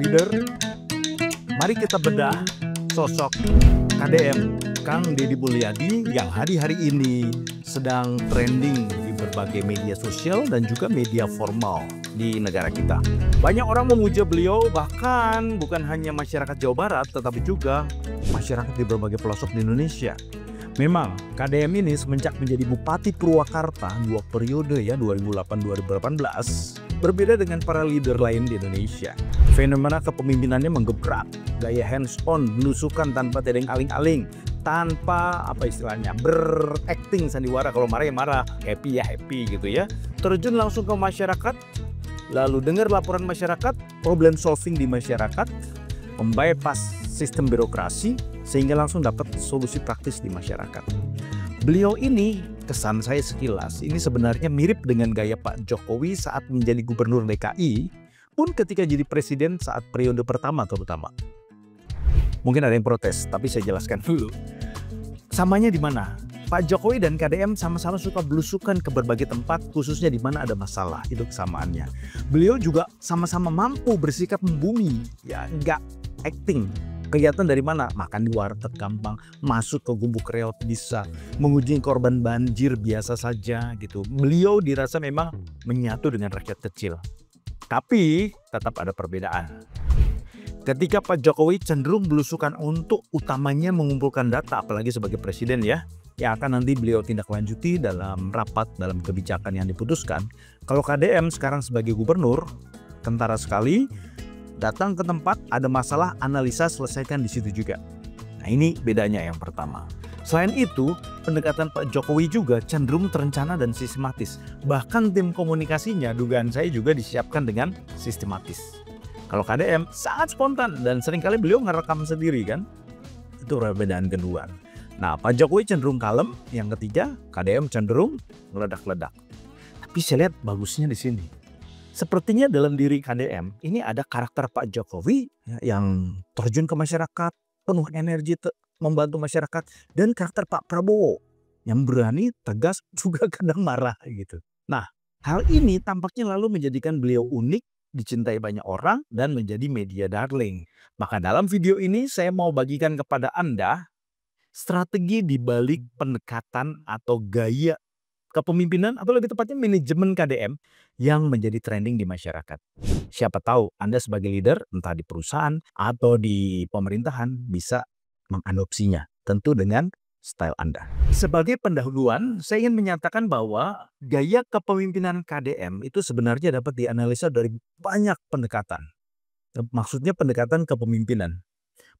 leader, mari kita bedah sosok KDM, Kang Deddy Mulyadi, yang hari-hari ini sedang trending di berbagai media sosial dan juga media formal di negara kita. Banyak orang memuja beliau, bahkan bukan hanya masyarakat Jawa Barat, tetapi juga masyarakat di berbagai pelosok di Indonesia. Memang KDM ini semenjak menjadi Bupati Purwakarta 2 periode ya, 2008-2018, berbeda dengan para leader lain di Indonesia. Fenomena kepemimpinannya menggebrak, gaya hands-on, belusukan tanpa tedeng aling-aling, tanpa apa istilahnya berakting sandiwara. Kalau marah ya marah, happy ya happy gitu ya. Terjun langsung ke masyarakat, lalu dengar laporan masyarakat, problem solving di masyarakat, membypass sistem birokrasi sehingga langsung dapat solusi praktis di masyarakat. Beliau ini, kesan saya sekilas, ini sebenarnya mirip dengan gaya Pak Jokowi saat menjadi gubernur DKI, pun ketika jadi presiden saat periode pertama terutama. Mungkin ada yang protes, tapi saya jelaskan dulu. Samanya di mana? Pak Jokowi dan KDM sama-sama suka belusukan ke berbagai tempat, khususnya di mana ada masalah. Itu kesamaannya. Beliau juga sama-sama mampu bersikap membumi, ya nggak acting. Kegiatan dari mana? Makan di warteg gampang, masuk ke gubuk reot bisa, mengunjungi korban banjir biasa saja gitu. Beliau dirasa memang menyatu dengan rakyat kecil. Tapi tetap ada perbedaan. Ketika Pak Jokowi cenderung belusukan untuk utamanya mengumpulkan data, apalagi sebagai presiden ya, yang akan nanti beliau tindak lanjuti dalam rapat, dalam kebijakan yang diputuskan. Kalau KDM sekarang sebagai gubernur, kentara sekali, datang ke tempat, ada masalah, analisa, selesaikan di situ juga. Nah ini bedanya yang pertama. Selain itu, pendekatan Pak Jokowi juga cenderung terencana dan sistematis. Bahkan tim komunikasinya, dugaan saya juga disiapkan dengan sistematis. Kalau KDM sangat spontan dan seringkali beliau ngerekam sendiri kan. Itu perbedaan kedua. Nah Pak Jokowi cenderung kalem, yang ketiga KDM cenderung meledak-ledak. Tapi saya lihat bagusnya di sini. Sepertinya dalam diri KDM ini ada karakter Pak Jokowi yang terjun ke masyarakat, penuh energi membantu masyarakat, dan karakter Pak Prabowo yang berani, tegas, juga kadang marah gitu. Nah, hal ini tampaknya lalu menjadikan beliau unik, dicintai banyak orang, dan menjadi media darling. Maka dalam video ini saya mau bagikan kepada Anda strategi di balik pendekatan atau gaya kepemimpinan atau lebih tepatnya manajemen KDM yang menjadi trending di masyarakat. Siapa tahu Anda sebagai leader entah di perusahaan atau di pemerintahan bisa mengadopsinya, tentu dengan style Anda. Sebagai pendahuluan, saya ingin menyatakan bahwa gaya kepemimpinan KDM itu sebenarnya dapat dianalisa dari banyak pendekatan. Maksudnya pendekatan kepemimpinan.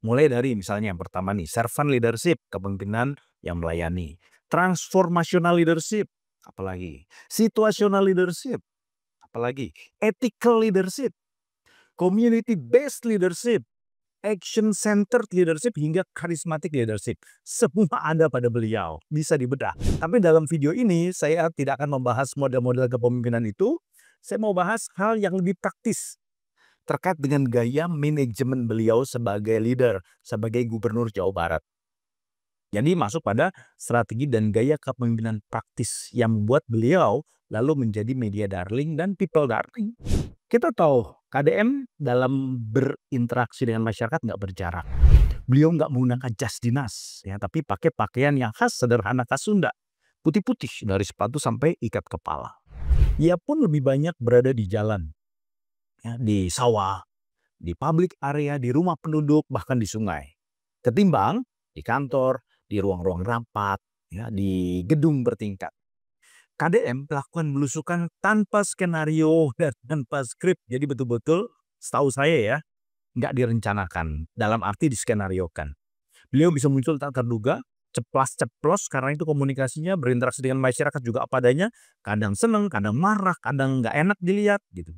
Mulai dari misalnya yang pertama nih, servant leadership, kepemimpinan yang melayani. Transformational leadership, apalagi situational leadership, apalagi ethical leadership, community based leadership, action centered leadership, hingga charismatic leadership. Semua ada pada beliau, bisa dibedah. Tapi dalam video ini saya tidak akan membahas model-model kepemimpinan itu. Saya mau bahas hal yang lebih praktis terkait dengan gaya manajemen beliau sebagai leader, sebagai gubernur Jawa Barat. Jadi masuk pada strategi dan gaya kepemimpinan praktis yang membuat beliau lalu menjadi media darling dan people darling. Kita tahu KDM dalam berinteraksi dengan masyarakat nggak berjarak. Beliau nggak menggunakan jas dinas, ya, tapi pakai pakaian yang khas sederhana khas Sunda. Putih-putih dari sepatu sampai ikat kepala. Ia pun lebih banyak berada di jalan, ya, di sawah, di public area, di rumah penduduk, bahkan di sungai. Ketimbang di kantor, di ruang-ruang rapat, ya, di gedung bertingkat. KDM melakukan belusukan tanpa skenario dan tanpa skrip. Jadi betul-betul setahu saya ya, nggak direncanakan. Dalam arti diskenariokan. Beliau bisa muncul tak terduga, ceplas-ceplos karena itu komunikasinya, berinteraksi dengan masyarakat juga apa adanya. Kadang seneng, kadang marah, kadang nggak enak dilihat gitu.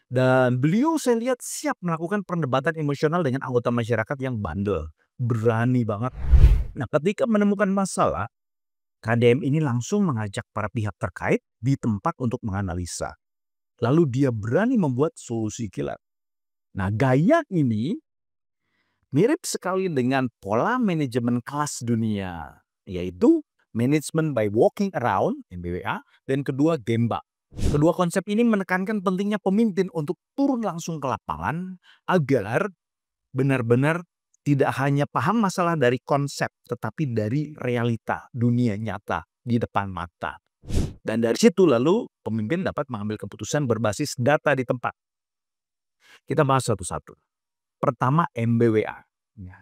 Dan beliau saya lihat siap melakukan perdebatan emosional dengan anggota masyarakat yang bandel. Berani banget. Nah, ketika menemukan masalah, KDM ini langsung mengajak para pihak terkait di tempat untuk menganalisa. Lalu dia berani membuat solusi kilat. Nah, gaya ini mirip sekali dengan pola manajemen kelas dunia, yaitu management by walking around, MBWA, dan kedua Gemba. Kedua konsep ini menekankan pentingnya pemimpin untuk turun langsung ke lapangan agar benar-benar tidak hanya paham masalah dari konsep, tetapi dari realita dunia nyata di depan mata. Dan dari situ lalu pemimpin dapat mengambil keputusan berbasis data di tempat. Kita bahas satu-satu. Pertama, MBWA,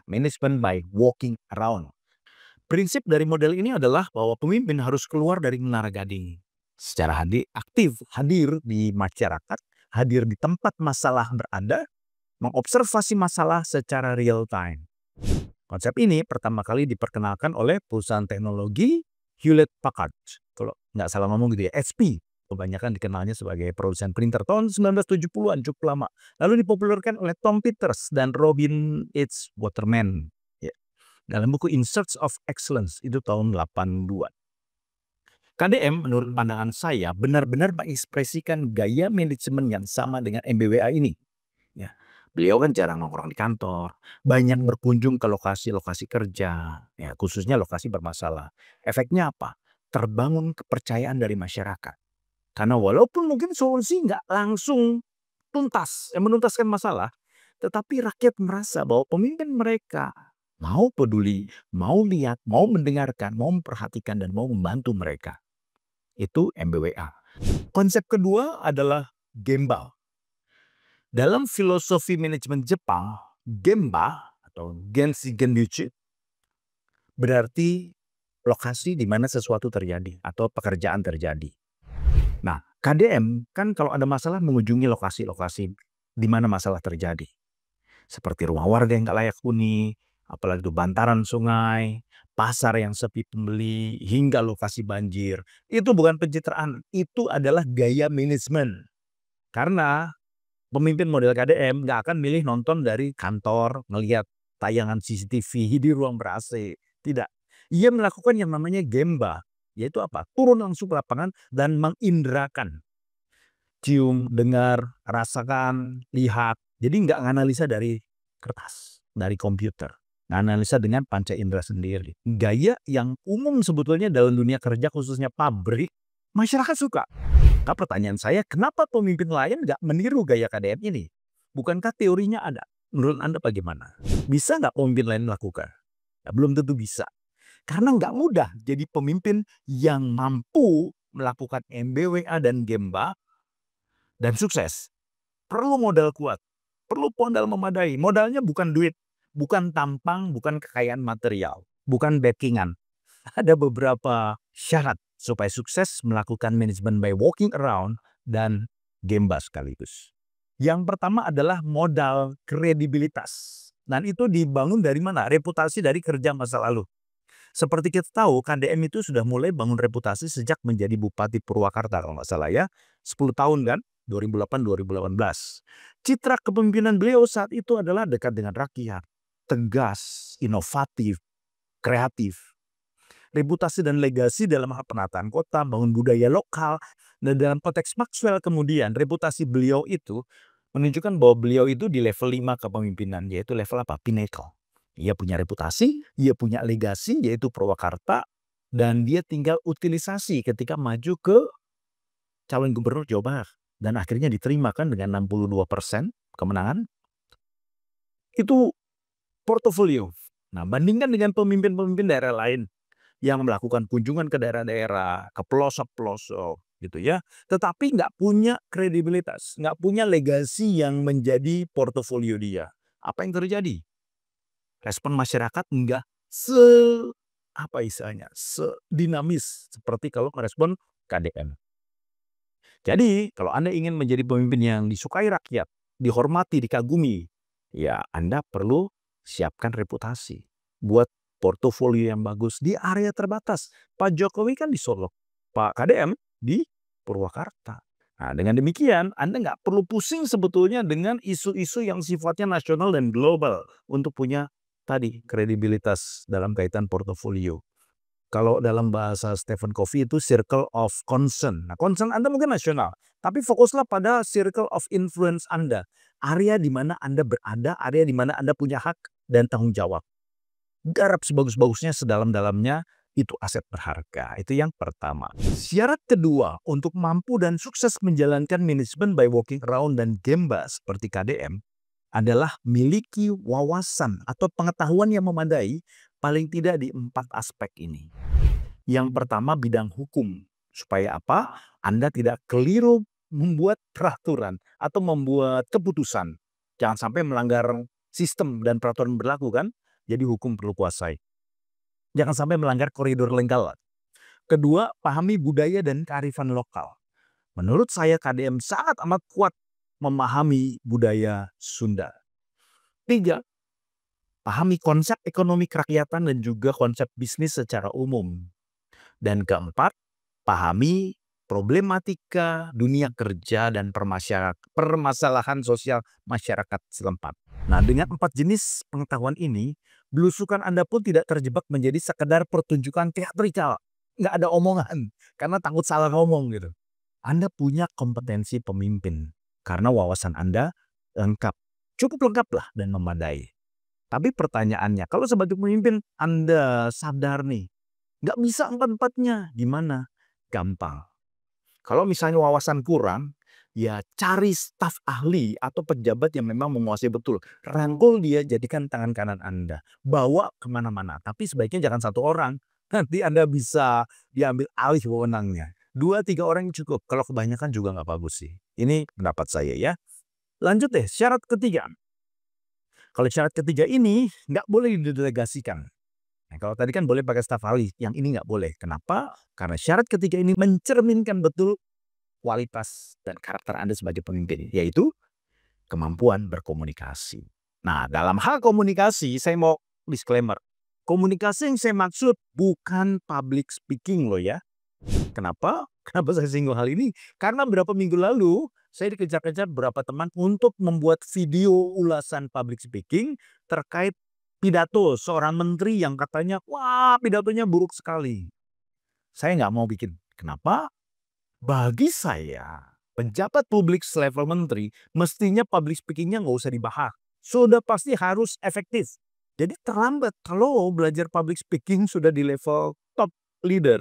Management by Walking Around. Prinsip dari model ini adalah bahwa pemimpin harus keluar dari menara gading. Secara aktif hadir di masyarakat, hadir di tempat masalah berada, mengobservasi masalah secara real time. Konsep ini pertama kali diperkenalkan oleh perusahaan teknologi Hewlett Packard. Kalau nggak salah ngomong gitu ya, HP. Kebanyakan dikenalnya sebagai produsen printer tahun 1970-an, cukup lama. Lalu dipopulerkan oleh Tom Peters dan Robin H. Waterman. Ya. Dalam buku In Search of Excellence, itu tahun 82. KDM menurut pandangan saya benar-benar mengekspresikan gaya manajemen yang sama dengan MBWA ini. Ya. Beliau kan jarang nongkrong di kantor, banyak berkunjung ke lokasi-lokasi kerja, ya, khususnya lokasi bermasalah. Efeknya apa? Terbangun kepercayaan dari masyarakat. Karena walaupun mungkin solusi nggak langsung tuntas, menuntaskan masalah, tetapi rakyat merasa bahwa pemimpin mereka mau peduli, mau lihat, mau mendengarkan, mau memperhatikan, dan mau membantu mereka. Itu MBWA. Konsep kedua adalah Gemba. Dalam filosofi manajemen Jepang, Gemba atau Genshi Genryuchi berarti lokasi di mana sesuatu terjadi atau pekerjaan terjadi. Nah, KDM kan kalau ada masalah mengunjungi lokasi-lokasi di mana masalah terjadi. Seperti rumah warga yang nggak layak huni, apalagi itu bantaran sungai, pasar yang sepi pembeli, hingga lokasi banjir. Itu bukan pencitraan, itu adalah gaya manajemen. Karena pemimpin model KDM nggak akan milih nonton dari kantor, ngelihat tayangan CCTV di ruang ber-AC. Tidak. Ia melakukan yang namanya Gemba. Yaitu apa? Turun langsung ke lapangan dan mengindrakan. Cium, dengar, rasakan, lihat. Jadi nggak nganalisa dari kertas, dari komputer. Nganalisa dengan panca indera sendiri. Gaya yang umum sebetulnya dalam dunia kerja khususnya pabrik, masyarakat suka. Nah, pertanyaan saya, kenapa pemimpin lain nggak meniru gaya KDM ini? Bukankah teorinya ada? Menurut Anda bagaimana? Bisa nggak pemimpin lain melakukan? Ya, belum tentu bisa. Karena nggak mudah jadi pemimpin yang mampu melakukan MBWA dan Gemba dan sukses. Perlu modal kuat, perlu modal memadai. Modalnya bukan duit, bukan tampang, bukan kekayaan material, bukan backingan. Ada beberapa syarat supaya sukses melakukan manajemen by walking around dan Gemba sekaligus. Yang pertama adalah modal kredibilitas. Dan itu dibangun dari mana? Reputasi dari kerja masa lalu. Seperti kita tahu, KDM itu sudah mulai bangun reputasi sejak menjadi Bupati Purwakarta kalau nggak salah ya. 10 tahun kan, 2008-2018. Citra kepemimpinan beliau saat itu adalah dekat dengan rakyat, tegas, inovatif, kreatif. Reputasi dan legasi dalam hal penataan kota, bangun budaya lokal, dan dalam konteks Maxwell kemudian reputasi beliau itu menunjukkan bahwa beliau itu di level 5 kepemimpinan, yaitu level apa? Pinnacle. Ia punya reputasi, ia punya legasi yaitu Purwakarta, dan dia tinggal utilisasi ketika maju ke calon gubernur Jawa Barat. Dan akhirnya diterima kan dengan 62% kemenangan. Itu portofolio. Nah, bandingkan dengan pemimpin-pemimpin daerah lain yang melakukan kunjungan ke daerah-daerah, ke pelosok-pelosok gitu ya. Tetapi nggak punya kredibilitas, nggak punya legasi yang menjadi portofolio dia. Apa yang terjadi? Respon masyarakat enggak sedinamis seperti kalau merespon KDM. Jadi kalau Anda ingin menjadi pemimpin yang disukai rakyat, dihormati, dikagumi, ya Anda perlu siapkan reputasi. Buat portofolio yang bagus di area terbatas. Pak Jokowi kan di Solo, Pak KDM di Purwakarta. Nah, dengan demikian Anda nggak perlu pusing sebetulnya dengan isu-isu yang sifatnya nasional dan global untuk punya tadi kredibilitas dalam kaitan portofolio. Kalau dalam bahasa Stephen Covey itu circle of concern. Nah, concern Anda mungkin nasional, tapi fokuslah pada circle of influence Anda. Area di mana Anda berada, area di mana Anda punya hak dan tanggung jawab. Garap sebagus-bagusnya, sedalam-dalamnya, Itu aset berharga, itu yang pertama. Syarat kedua untuk mampu dan sukses menjalankan manajemen by walking around dan Gemba seperti KDM adalah miliki wawasan atau pengetahuan yang memadai paling tidak di 4 aspek ini. Yang pertama bidang hukum. Supaya apa? Anda tidak keliru membuat peraturan atau membuat keputusan. Jangan sampai melanggar sistem dan peraturan berlaku kan? Jadi hukum perlu kuasai. Jangan sampai melanggar koridor legal. Kedua, pahami budaya dan kearifan lokal. Menurut saya KDM sangat amat kuat memahami budaya Sunda. Tiga, pahami konsep ekonomi kerakyatan dan juga konsep bisnis secara umum. Dan keempat, pahami problematika dunia kerja dan permasalahan sosial masyarakat setempat. Nah, dengan 4 jenis pengetahuan ini, belusukan Anda pun tidak terjebak menjadi sekedar pertunjukan teatrikal. Nggak ada omongan, karena takut salah ngomong gitu. Anda punya kompetensi pemimpin, karena wawasan Anda lengkap. Cukup lengkap lah dan memadai. Tapi pertanyaannya, kalau sebagai pemimpin Anda sadar nih, nggak bisa empat-empatnya, gimana? Gampang. Kalau misalnya wawasan kurang, ya cari staf ahli atau pejabat yang memang menguasai betul. Rangkul dia, jadikan tangan kanan Anda. Bawa kemana-mana. Tapi sebaiknya jangan satu orang. Nanti Anda bisa diambil alih wewenangnya. 2-3 orang cukup. Kalau kebanyakan juga nggak bagus sih. Ini pendapat saya ya. Lanjut deh, syarat ketiga. Kalau syarat ketiga ini nggak boleh didelegasikan. Nah, kalau tadi kan boleh pakai staf ahli, yang ini nggak boleh. Kenapa? Karena syarat ketiga ini mencerminkan betul kualitas dan karakter Anda sebagai pemimpin, yaitu kemampuan berkomunikasi. Nah, dalam hal komunikasi, saya mau disclaimer. Komunikasi yang saya maksud bukan public speaking loh ya. Kenapa? Kenapa saya singgung hal ini? Karena beberapa minggu lalu, saya dikejar-kejar beberapa teman untuk membuat video ulasan public speaking terkait pidato seorang menteri yang katanya, wah pidatonya buruk sekali. Saya nggak mau bikin. Kenapa? Bagi saya, pejabat publik selevel menteri, mestinya public speaking-nya nggak usah dibahas. Sudah pasti harus efektif. Jadi terlambat kalau belajar public speaking sudah di level top leader.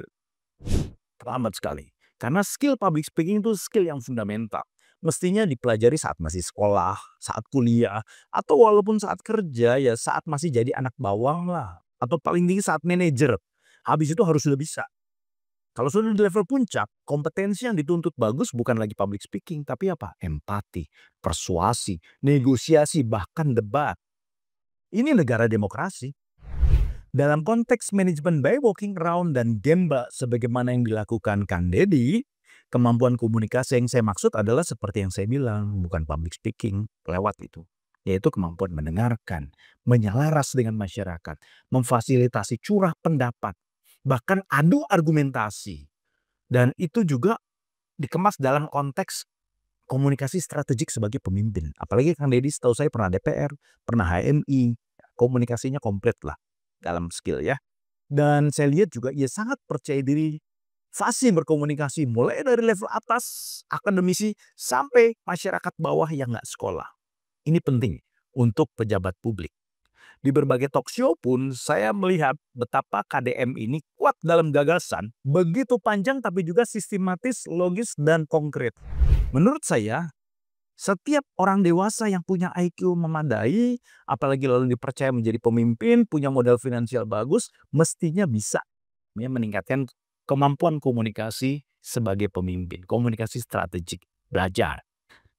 Terlambat sekali. Karena skill public speaking itu skill yang fundamental. Mestinya dipelajari saat masih sekolah, saat kuliah, atau walaupun saat kerja ya saat masih jadi anak bawang lah. Atau paling tinggi saat manajer. Habis itu harus sudah bisa. Kalau sudah di level puncak, kompetensi yang dituntut bagus bukan lagi public speaking, tapi apa? Empati, persuasi, negosiasi, bahkan debat. Ini negara demokrasi. Dalam konteks manajemen by walking around dan Gemba sebagaimana yang dilakukan Kang Deddy, kemampuan komunikasi yang saya maksud adalah seperti yang saya bilang, bukan public speaking, lewat itu. Yaitu kemampuan mendengarkan, menyelaras dengan masyarakat, memfasilitasi curah pendapat, bahkan adu argumentasi. Dan itu juga dikemas dalam konteks komunikasi strategik sebagai pemimpin. Apalagi Kang Deddy setahu saya pernah DPR, pernah HMI, komunikasinya komplit lah dalam skill ya. Dan saya lihat juga ia sangat percaya diri, fasih berkomunikasi mulai dari level atas akademisi sampai masyarakat bawah yang nggak sekolah. Ini penting untuk pejabat publik. Di berbagai talk show pun saya melihat betapa KDM ini kuat dalam gagasan, begitu panjang tapi juga sistematis, logis, dan konkret. Menurut saya, setiap orang dewasa yang punya IQ memadai, apalagi lalu dipercaya menjadi pemimpin, punya modal finansial bagus, mestinya bisa meningkatkan kemampuan komunikasi sebagai pemimpin, komunikasi strategik, belajar.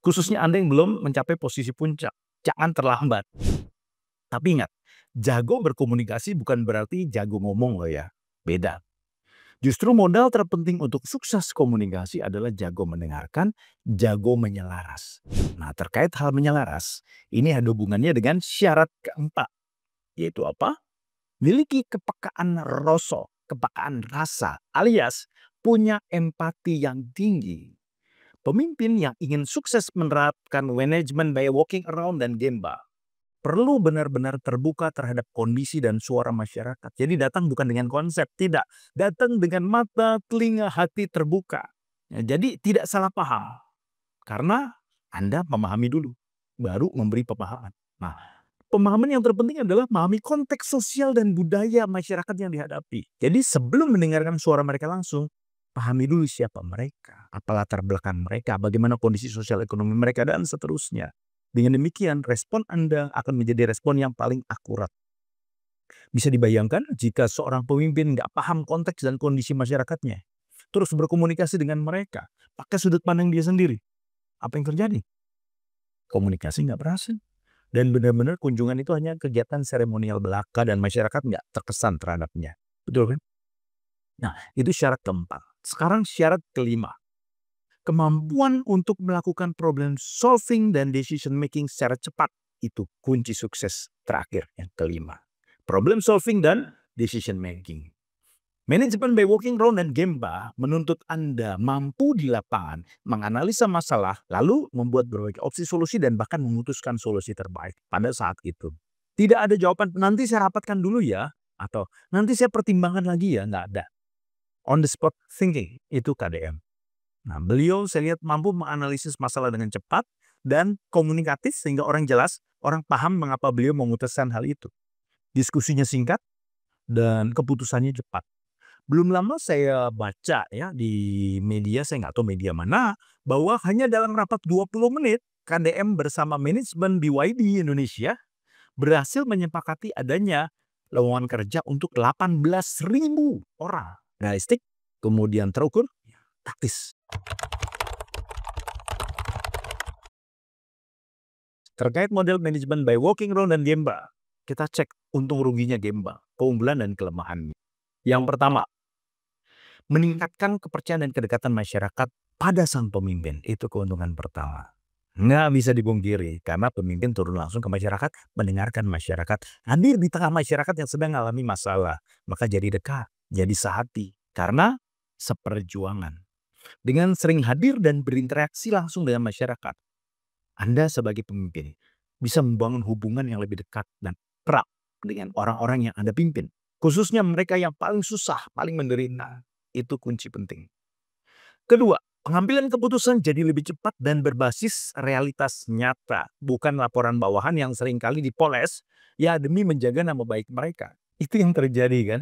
Khususnya Anda yang belum mencapai posisi puncak, jangan terlambat. Tapi ingat, jago berkomunikasi bukan berarti jago ngomong loh ya, beda. Justru modal terpenting untuk sukses komunikasi adalah jago mendengarkan, jago menyelaras. Nah, terkait hal menyelaras, ini ada hubungannya dengan syarat keempat. Yaitu apa? Miliki kepekaan kepekaan rasa, alias punya empati yang tinggi. Pemimpin yang ingin sukses menerapkan manajemen by walking around dan Gemba perlu benar-benar terbuka terhadap kondisi dan suara masyarakat. Jadi datang bukan dengan konsep, tidak. Datang dengan mata, telinga, hati terbuka. Ya, jadi tidak salah paham. Karena Anda memahami dulu, baru memberi pemahaman. Nah, Pemahaman yang terpenting adalah memahami konteks sosial dan budaya masyarakat yang dihadapi. Jadi sebelum mendengarkan suara mereka langsung, pahami dulu siapa mereka, apa latar belakang mereka, bagaimana kondisi sosial ekonomi mereka, dan seterusnya. Dengan demikian, respon Anda akan menjadi respon yang paling akurat. Bisa dibayangkan jika seorang pemimpin nggak paham konteks dan kondisi masyarakatnya, terus berkomunikasi dengan mereka, pakai sudut pandang dia sendiri. Apa yang terjadi? Komunikasi nggak berhasil. Dan benar-benar kunjungan itu hanya kegiatan seremonial belaka dan masyarakat nggak terkesan terhadapnya. Betul kan? Nah, itu syarat keempat. Sekarang syarat kelima. Kemampuan untuk melakukan problem solving dan decision making secara cepat. Itu kunci sukses terakhir yang kelima. Problem solving dan decision making. Manajemen by walking round dan Gemba menuntut Anda mampu di lapangan menganalisa masalah, lalu membuat berbagai opsi solusi dan bahkan memutuskan solusi terbaik pada saat itu. Tidak ada jawaban, nanti saya rapatkan dulu ya, atau nanti saya pertimbangkan lagi ya, nggak ada. On the spot thinking, itu KDM. Nah, beliau saya lihat mampu menganalisis masalah dengan cepat dan komunikatif sehingga orang jelas, orang paham mengapa beliau memutuskan hal itu. Diskusinya singkat dan keputusannya cepat. Belum lama saya baca ya di media, saya nggak tahu media mana, bahwa hanya dalam rapat 20 menit, KDM bersama manajemen BYD Indonesia berhasil menyepakati adanya lowongan kerja untuk 18.000 orang. Realistik, kemudian terukur, taktis. Terkait model manajemen by walking round dan Gemba, kita cek untung ruginya Gemba, keunggulan dan kelemahannya. Yang pertama, meningkatkan kepercayaan dan kedekatan masyarakat pada sang pemimpin. Itu keuntungan pertama. Nggak bisa dipungkiri, karena pemimpin turun langsung ke masyarakat, mendengarkan masyarakat, hadir di tengah masyarakat yang sedang mengalami masalah. Maka jadi dekat, jadi sehati, karena seperjuangan. Dengan sering hadir dan berinteraksi langsung dengan masyarakat, Anda sebagai pemimpin bisa membangun hubungan yang lebih dekat dan erat dengan orang-orang yang Anda pimpin. Khususnya mereka yang paling susah, paling menderita. Itu kunci penting. Kedua, pengambilan keputusan jadi lebih cepat dan berbasis realitas nyata. Bukan laporan bawahan yang seringkali dipoles ya demi menjaga nama baik mereka. Itu yang terjadi kan.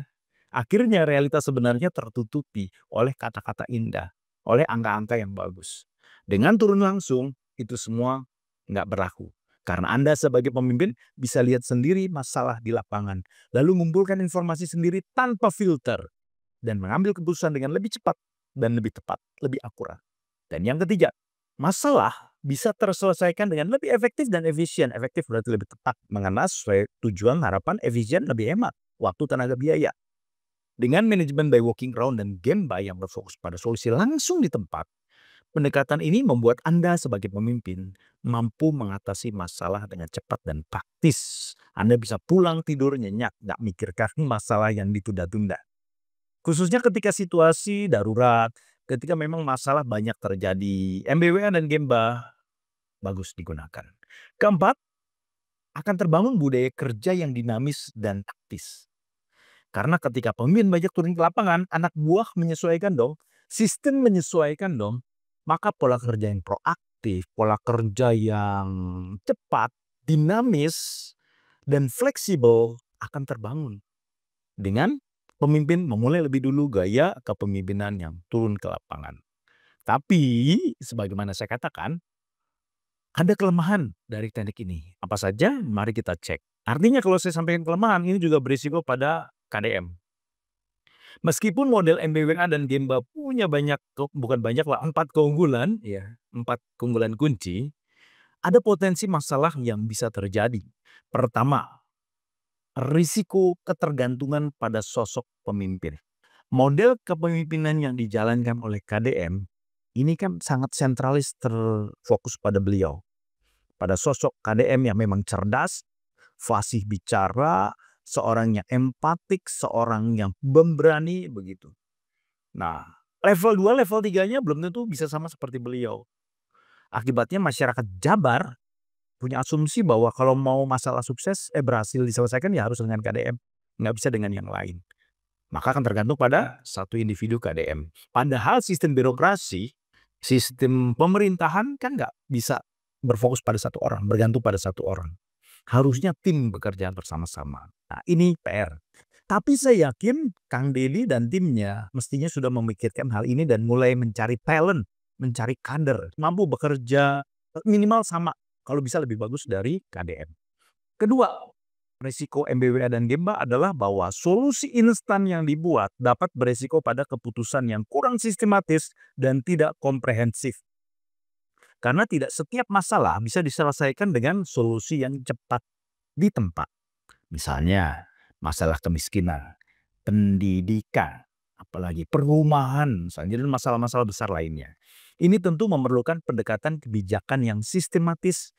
Akhirnya realitas sebenarnya tertutupi oleh kata-kata indah. Oleh angka-angka yang bagus. Dengan turun langsung, itu semua nggak berlaku. Karena Anda sebagai pemimpin bisa lihat sendiri masalah di lapangan. Lalu mengumpulkan informasi sendiri tanpa filter. Dan mengambil keputusan dengan lebih cepat dan lebih tepat, lebih akurat. Dan yang ketiga, masalah bisa terselesaikan dengan lebih efektif dan efisien. Efektif berarti lebih tepat, mengenai sesuai tujuan, harapan, efisien, lebih hemat, waktu, tenaga, biaya. Dengan manajemen by walking round dan Gemba yang berfokus pada solusi langsung di tempat, pendekatan ini membuat Anda sebagai pemimpin mampu mengatasi masalah dengan cepat dan praktis. Anda bisa pulang tidur nyenyak, nggak mikirkan masalah yang ditunda-tunda. Khususnya ketika situasi darurat, ketika memang masalah banyak terjadi, MBWA dan Gemba bagus digunakan. Keempat, akan terbangun budaya kerja yang dinamis dan taktis. Karena ketika pemimpin banyak turun ke lapangan, anak buah menyesuaikan dong, sistem menyesuaikan dong, maka pola kerja yang proaktif, pola kerja yang cepat, dinamis, dan fleksibel akan terbangun. Dengan pemimpin memulai lebih dulu gaya kepemimpinan yang turun ke lapangan. Tapi, sebagaimana saya katakan, ada kelemahan dari teknik ini. Apa saja? Mari kita cek. Artinya kalau saya sampaikan kelemahan, ini juga berisiko pada KDM. Meskipun model MBWA dan Gemba punya banyak, bukan banyak lah, 4 keunggulan, ya, 4 keunggulan kunci, ada potensi masalah yang bisa terjadi. Pertama, risiko ketergantungan pada sosok pemimpin. Model kepemimpinan yang dijalankan oleh KDM ini kan sangat sentralis terfokus pada beliau. Pada sosok KDM yang memang cerdas, fasih bicara, seorang yang empatik, seorang yang pemberani begitu. Nah, level 2, level 3-nya belum tentu bisa sama seperti beliau. Akibatnya masyarakat Jabar punya asumsi bahwa kalau mau masalah sukses berhasil diselesaikan ya harus dengan KDM, nggak bisa dengan yang lain. Maka akan tergantung pada satu individu KDM. Padahal sistem birokrasi, sistem pemerintahan kan nggak bisa berfokus pada satu orang, bergantung pada satu orang. Harusnya tim bekerja bersama-sama. Nah, ini PR. Tapi saya yakin Kang Deli dan timnya mestinya sudah memikirkan hal ini dan mulai mencari talent, mencari kader, mampu bekerja minimal sama, kalau bisa lebih bagus dari KDM. Kedua, risiko MBWA dan Gemba adalah bahwa solusi instan yang dibuat dapat beresiko pada keputusan yang kurang sistematis dan tidak komprehensif. Karena tidak setiap masalah bisa diselesaikan dengan solusi yang cepat di tempat. Misalnya, masalah kemiskinan, pendidikan, apalagi perumahan, misalnya, dan masalah-masalah besar lainnya. Ini tentu memerlukan pendekatan kebijakan yang sistematis,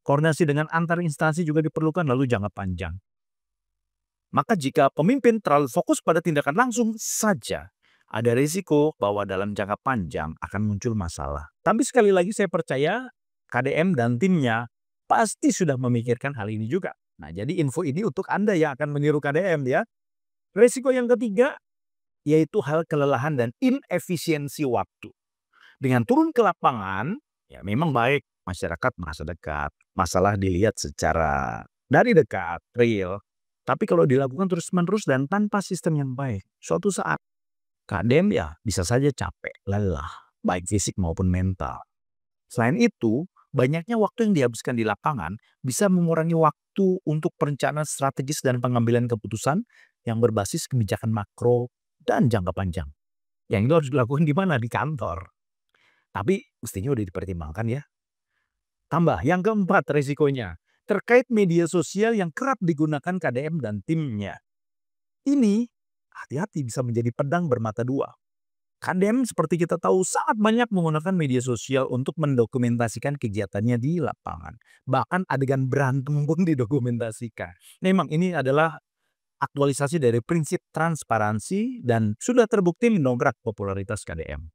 koordinasi dengan antar instansi juga diperlukan, lalu jangka panjang. Maka jika pemimpin terlalu fokus pada tindakan langsung saja, ada risiko bahwa dalam jangka panjang akan muncul masalah. Tapi sekali lagi saya percaya KDM dan timnya pasti sudah memikirkan hal ini juga. Nah, jadi info ini untuk Anda yang akan meniru KDM ya. Risiko yang ketiga yaitu hal kelelahan dan inefisiensi waktu. Dengan turun ke lapangan, ya memang baik masyarakat merasa dekat, masalah dilihat secara dari dekat, real. Tapi kalau dilakukan terus-menerus dan tanpa sistem yang baik, suatu saat KDM ya bisa saja capek, lelah, baik fisik maupun mental. Selain itu, banyaknya waktu yang dihabiskan di lapangan bisa mengurangi waktu untuk perencanaan strategis dan pengambilan keputusan yang berbasis kebijakan makro dan jangka panjang. Yang itu harus dilakukan di mana? Di kantor. Tapi mestinya udah dipertimbangkan ya. Tambah, yang keempat resikonya, terkait media sosial yang kerap digunakan KDM dan timnya. Ini hati-hati bisa menjadi pedang bermata dua. KDM seperti kita tahu sangat banyak menggunakan media sosial untuk mendokumentasikan kegiatannya di lapangan. Bahkan adegan berantem pun didokumentasikan. Memang ini adalah aktualisasi dari prinsip transparansi dan sudah terbukti mendongkrak popularitas KDM.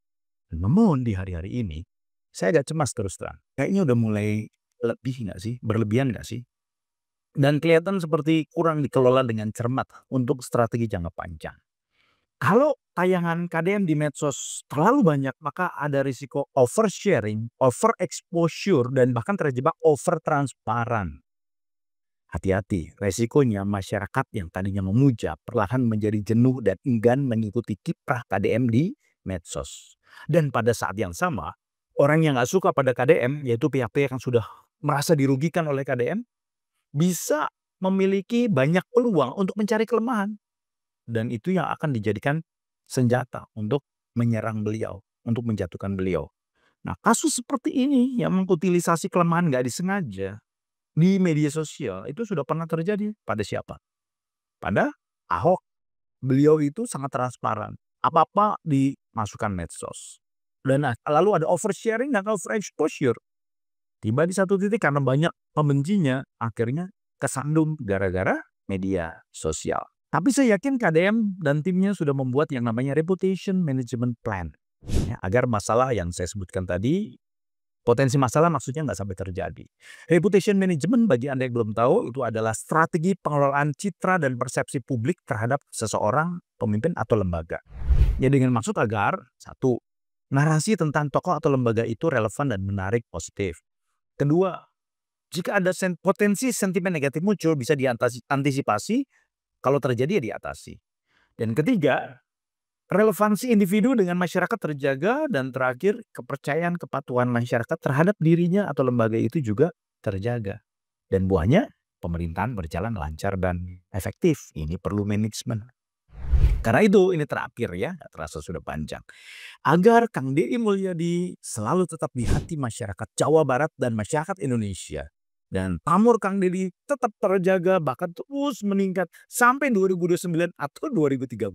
Namun di hari-hari ini, saya agak cemas terus terang. Kayaknya udah mulai lebih nggak sih? Berlebihan nggak sih? Dan kelihatan seperti kurang dikelola dengan cermat untuk strategi jangka panjang. Kalau tayangan KDM di medsos terlalu banyak, maka ada risiko oversharing, overexposure, dan bahkan terjebak overtransparan. Hati-hati, resikonya masyarakat yang tadinya memuja perlahan menjadi jenuh dan enggan mengikuti kiprah KDM di medsos. Dan pada saat yang sama, orang yang nggak suka pada KDM, yaitu pihak-pihak yang sudah merasa dirugikan oleh KDM, bisa memiliki banyak peluang untuk mencari kelemahan. Dan itu yang akan dijadikan senjata untuk menyerang beliau, untuk menjatuhkan beliau. Nah, kasus seperti ini yang mengutilisasi kelemahan nggak disengaja di media sosial itu sudah pernah terjadi pada siapa? Pada Ahok. Beliau itu sangat transparan. Apa-apa dimasukkan medsos. Dan lalu ada oversharing dan overexposure. Tiba di satu titik karena banyak pembencinya, akhirnya kesandung gara-gara media sosial. Tapi saya yakin KDM dan timnya sudah membuat yang namanya reputation management plan. Ya, agar masalah yang saya sebutkan tadi, potensi masalah maksudnya nggak sampai terjadi. Reputation management bagi Anda yang belum tahu itu adalah strategi pengelolaan citra dan persepsi publik terhadap seseorang, pemimpin atau lembaga. Ya dengan maksud agar, satu, narasi tentang tokoh atau lembaga itu relevan dan menarik positif. Kedua, jika ada potensi sentimen negatif muncul bisa diantisipasi, kalau terjadi ya diatasi. Dan ketiga, relevansi individu dengan masyarakat terjaga, dan terakhir kepercayaan kepatuhan masyarakat terhadap dirinya atau lembaga itu juga terjaga. Dan buahnya pemerintahan berjalan lancar dan efektif. Ini perlu manajemen. Karena itu ini terakhir ya, nggak terasa sudah panjang. Agar Kang Deddy Mulyadi selalu tetap di hati masyarakat Jawa Barat dan masyarakat Indonesia. Dan pamor Kang Deddy tetap terjaga bahkan terus meningkat sampai 2029 atau 2034.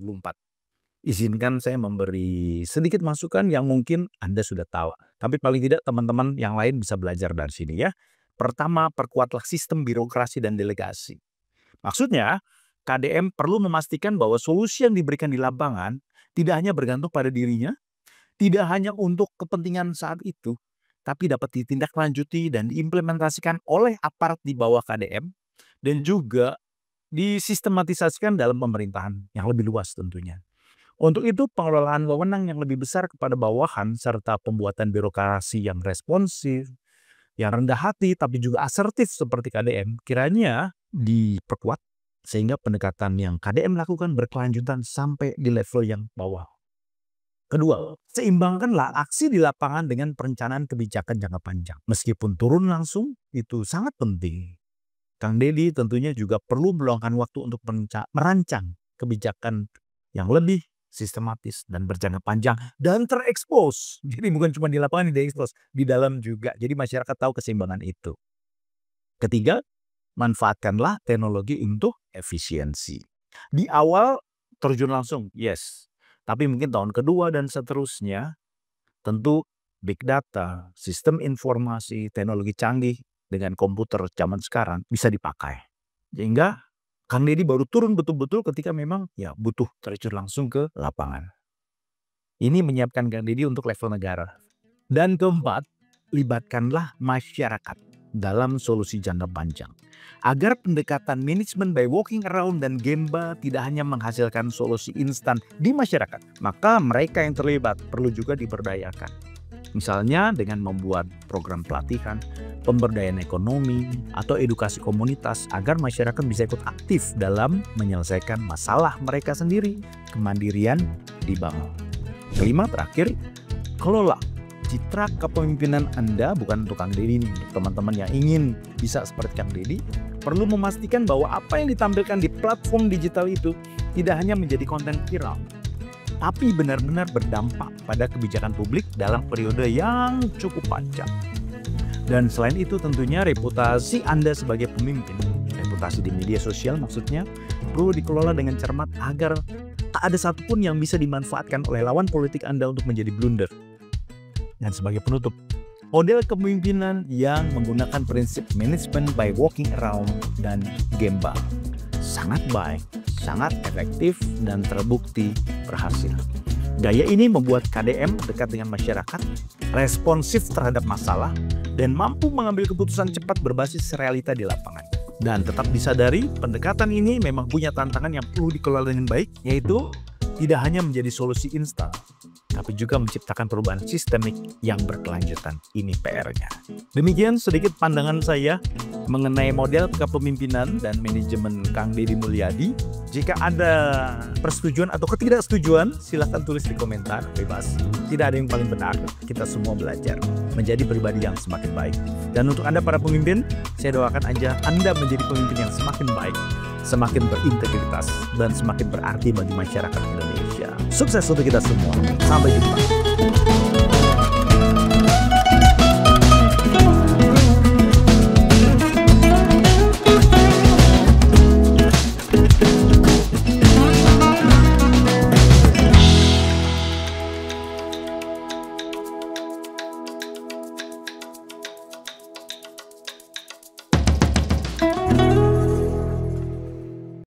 Izinkan saya memberi sedikit masukan yang mungkin Anda sudah tahu. Tapi paling tidak teman-teman yang lain bisa belajar dari sini ya. Pertama, perkuatlah sistem birokrasi dan delegasi. Maksudnya, KDM perlu memastikan bahwa solusi yang diberikan di lapangan tidak hanya bergantung pada dirinya, tidak hanya untuk kepentingan saat itu, tapi dapat ditindaklanjuti dan diimplementasikan oleh aparat di bawah KDM dan juga disistematisasikan dalam pemerintahan yang lebih luas tentunya. Untuk itu pengelolaan wewenang yang lebih besar kepada bawahan serta pembuatan birokrasi yang responsif, yang rendah hati tapi juga asertif seperti KDM kiranya diperkuat sehingga pendekatan yang KDM lakukan berkelanjutan sampai di level yang bawah. Kedua, seimbangkanlah aksi di lapangan dengan perencanaan kebijakan jangka panjang. Meskipun turun langsung, itu sangat penting. Kang Deddy tentunya juga perlu meluangkan waktu untuk merancang kebijakan yang lebih sistematis dan berjangka panjang dan terekspos. Jadi bukan cuma di lapangan diekspos, di dalam juga. Jadi masyarakat tahu keseimbangan itu. Ketiga, manfaatkanlah teknologi untuk efisiensi. Di awal terjun langsung, yes. Tapi mungkin tahun kedua dan seterusnya, tentu big data, sistem informasi, teknologi canggih dengan komputer zaman sekarang bisa dipakai. Sehingga Kang Deddy baru turun betul-betul ketika memang ya butuh terjun langsung ke lapangan. Ini menyiapkan Kang Deddy untuk level negara. Dan keempat, libatkanlah masyarakat dalam solusi jangka panjang. Agar pendekatan manajemen by walking around dan Gemba tidak hanya menghasilkan solusi instan di masyarakat, maka mereka yang terlibat perlu juga diberdayakan. Misalnya dengan membuat program pelatihan, pemberdayaan ekonomi, atau edukasi komunitas agar masyarakat bisa ikut aktif dalam menyelesaikan masalah mereka sendiri. Kemandirian dibangun. Kelima, terakhir, kelola citra kepemimpinan Anda bukan untuk Kang Deddy nih. Teman-teman yang ingin bisa seperti Kang Deddy perlu memastikan bahwa apa yang ditampilkan di platform digital itu tidak hanya menjadi konten viral, tapi benar-benar berdampak pada kebijakan publik dalam periode yang cukup panjang. Dan selain itu tentunya reputasi Anda sebagai pemimpin, reputasi di media sosial maksudnya, perlu dikelola dengan cermat agar tak ada satupun yang bisa dimanfaatkan oleh lawan politik Anda untuk menjadi blunder. Dan sebagai penutup, model kepemimpinan yang menggunakan prinsip manajemen by walking around dan Gemba sangat baik, sangat efektif, dan terbukti berhasil. Gaya ini membuat KDM dekat dengan masyarakat, responsif terhadap masalah, dan mampu mengambil keputusan cepat berbasis realita di lapangan. Dan tetap disadari, pendekatan ini memang punya tantangan yang perlu dikelola dengan baik, yaitu tidak hanya menjadi solusi instan, tapi juga menciptakan perubahan sistemik yang berkelanjutan. Ini PR-nya. Demikian sedikit pandangan saya mengenai model kepemimpinan dan manajemen Kang Deddy Mulyadi. Jika ada persetujuan atau ketidaksetujuan, silahkan tulis di komentar, bebas. Tidak ada yang paling benar, kita semua belajar menjadi pribadi yang semakin baik. Dan untuk Anda para pemimpin, saya doakan aja Anda menjadi pemimpin yang semakin baik, semakin berintegritas, dan semakin berarti bagi masyarakat Indonesia. Sukses untuk kita semua. Sampai jumpa.